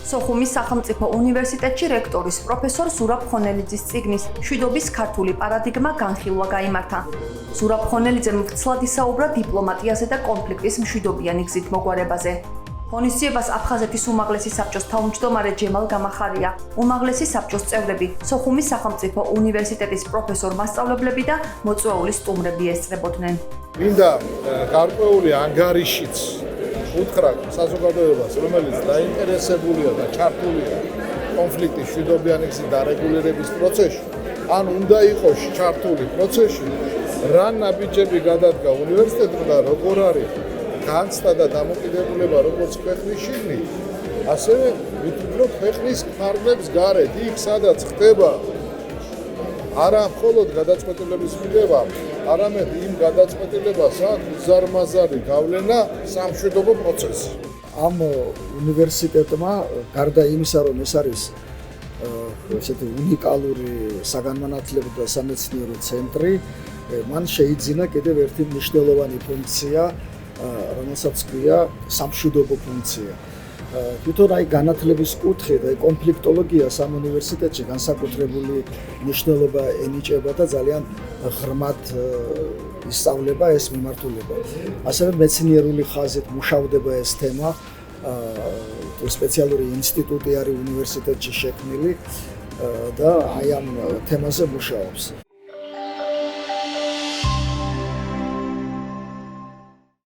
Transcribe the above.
სოხუმის სახელმწიფო უნივერსიტეტში რექტორის პროფესორ ზურაბ ხონელიძის წიგნის მშვიდობის ქართული პარადიგმა განხილვა გაიმართა. ზურაბ ხონელიძემ ვრცლად ისაუბრა დიპლომატიაზე და კონფლიქტის მშვიდობიანი გზით მოგვარებაზე. ღონისძიებას აფხაზეთის უმაღლესი საბჭოს თავმჯდომარე ჯემალ გამახარია, უმაღლესი საბჭოს წევრები, სოხუმის სახელმწიფო უნივერსიტეტის პროფესორ-მასწავლებლები და მოწვეული სტუმრები ესწრებოდნენ. მინდა გარკვეული ანგარიშიც უთხრა საზოგადოებას, რომელიც დაინტერესებულია და ჩართულია კონფლიქტის მშვიდობიანი გზით დარეგულირების პროცესში, ან უნდა იყოს ჩართული პროცესში, რა ნაბიჯები გადადგა უნივერსიტეტმა და როგორ არის განცდა და დამოკიდებულება როგორც ქვეყნის შიგნით, ასევე ვიტყოდ ქვეყნის ფარგლებს გარეთ, იქ სადაც ხდება არა მხოლოდ გადაწყვეტილების მიღება, არამედ იმ გადაწყვეტილებას აქვს უზარმაზარი გავლენა სამშვიდობო პროცესში. ამ უნივერსიტეტმა გარდა იმისა, რომ ეს არის ესეთი უნიკალური საგანმანათლებლო და სამეცნიერო ცენტრი, მან შეიძინა კიდევ ერთი მნიშვნელოვანი ფუნქცია, რომელსაც ქვია სამშვიდობო ფუნქცია. თვითონ აი განათლების კუთხე და კონფლიქტოლოგია სამ უნივერსიტეტში განსაკუთრებული მნიშვნელობა ენიჭება და ძალიან ღრმად ისწავლება ეს მიმართულება. ასევე მეცნიერული ხაზით მუშავდება ეს თემა, სპეციალური ინსტიტუტი არის უნივერსიტეტში შექმნილი და აი ამ თემაზე მუშაობს.